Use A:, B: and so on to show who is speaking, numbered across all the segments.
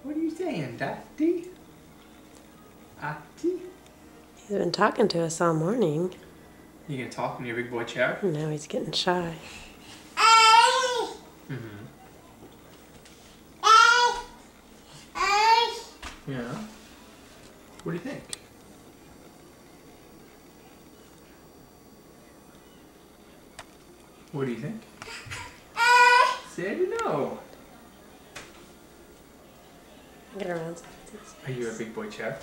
A: What are you saying, Daddy? Ati?
B: He's been talking to us all morning.
A: You gonna talk in your big boy chair?
B: Now he's getting shy.
A: Mm-hmm. Yeah. What do you think? What do you think? Say no.
B: Get around.
A: Are you a big boy chair?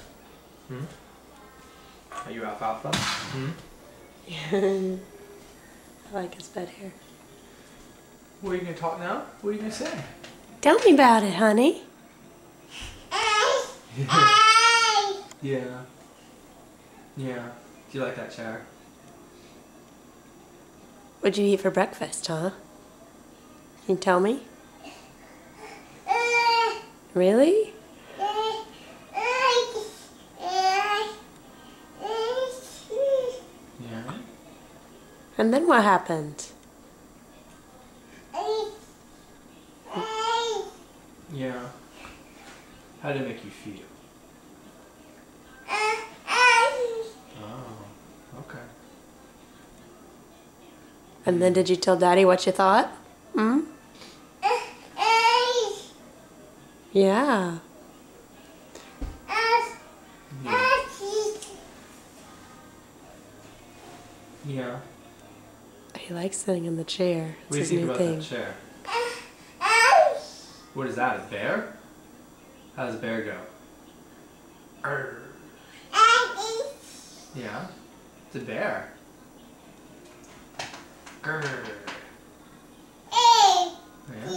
A: Hmm? Are you alfalfa? Hmm?
B: I like his bed hair.
A: What are you gonna talk now? What are you gonna say?
B: Tell me about it, honey.
A: Yeah. Yeah. Do you like that chair?
B: What'd you eat for breakfast, huh? Can you tell me? Really?
A: Yeah.
B: And then what happened?
A: Yeah. How did it make you feel? Oh, okay.
B: And then did you tell Daddy what you thought? Hmm? Yeah.
A: Yeah. Yeah.
B: He likes sitting in the chair.
A: What
B: It's
A: do you
B: his
A: think
B: new
A: about
B: thing.
A: that chair? What is that, a bear? How does a bear go? Arr. Yeah, it's a bear. Grr. Yeah.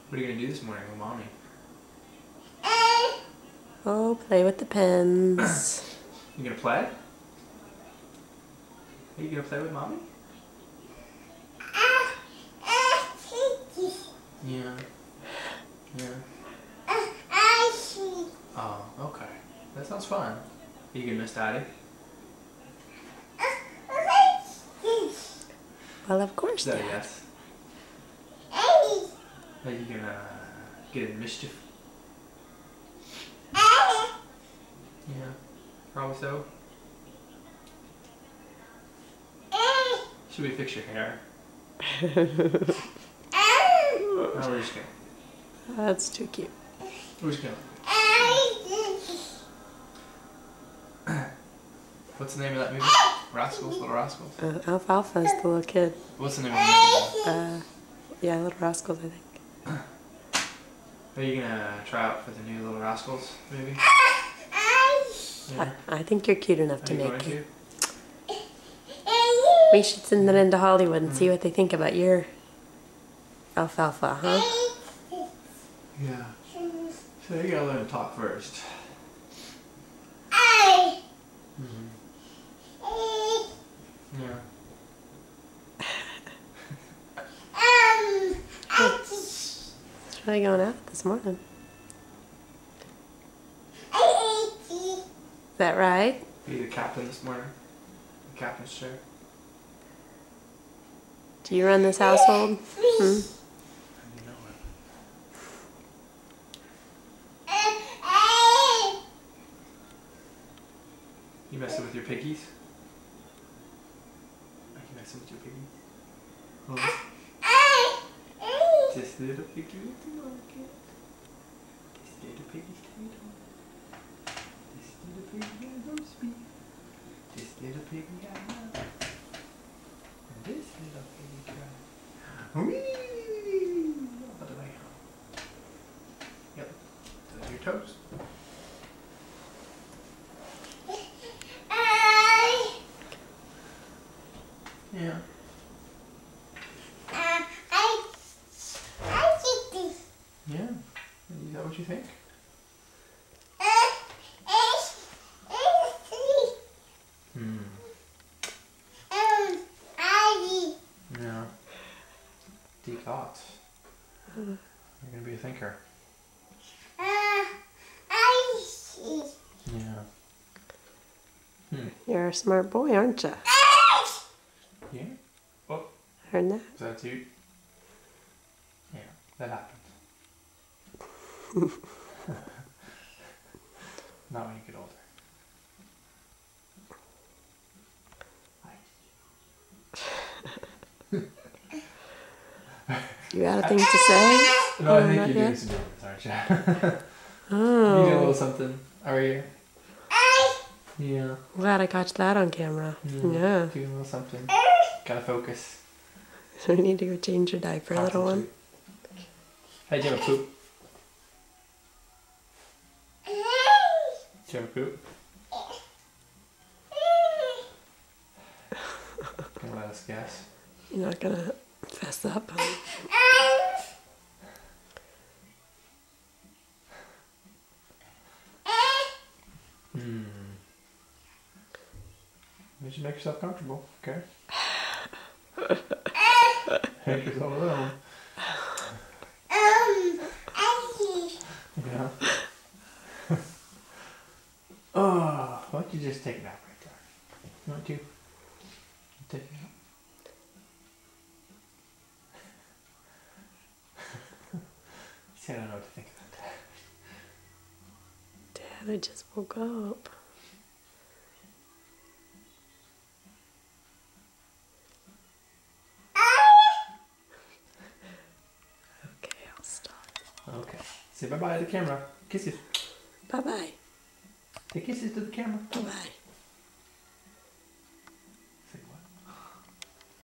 A: What are you gonna do this morning with Mommy?
B: Oh, play with the pens.
A: You gonna play? Are you gonna play with Mommy? Yeah. Yeah. Oh, okay. That sounds fun. Are you gonna miss Daddy?
B: Well, of course,
A: Is that a
B: Dad.
A: yes? Are you gonna get in mischief? Yeah. Probably so. Should we fix your hair? No, we're just kidding.
B: That's too cute.
A: We're just kidding. What's the name of that movie? Rascals, Little Rascals?
B: Alfalfa's the little kid.
A: What's the name of the movie?
B: Yeah, Little Rascals, I think.
A: Are you gonna try out for the new Little Rascals movie? Yeah.
B: I think you're cute enough
A: Are
B: to
A: you
B: make
A: going
B: it.
A: to?
B: We should send it into Hollywood and see what they think about your alfalfa, huh?
A: Yeah. So you gotta learn to talk first. Yeah.
B: It's really going out this morning. Is that right?
A: Be the captain this morning. The captain's chair.
B: Do you run this household? Hmm?
A: You know it. You messing with your piggies? Are you messing with your piggies? Huh? Just little piggy little monkey. This little piggy's little. This little piggy got no speed. This little piggy got love. And this little piggy cried. Whee! All the way home. Yep. Those are your toes. Yeah. Yeah. Is that what you think? Hmm. Yeah. Deep thoughts. You're gonna be a thinker. Yeah.
B: You're a smart boy, aren't you?
A: Yeah. Oh,
B: Heard that?
A: is that you? Yeah, that happens. Not when you get older.
B: You got a thing to say?
A: No, I
B: Not
A: think you're doing
B: yet?
A: some donuts, aren't you?
B: Oh.
A: You did a little something. Are you? Yeah.
B: Glad I caught that on camera. Yeah.
A: Doing a little something. Gotta focus.
B: So we need to go change your diaper, little one.
A: Hey, do you have a poop? Do you have a poop? Can you let us guess?
B: You're not gonna fess up, huh?
A: You should make yourself comfortable, okay? Make yourself at home. Yeah. Oh, why don't you just take a nap right there? You want to? Take a nap. See, I don't know what to think about that.
B: Dad, I just woke up. Okay, I'll stop.
A: Okay. Say bye-bye to the camera. Kisses.
B: Bye-bye.
A: Say kisses to the camera.
B: Bye-bye.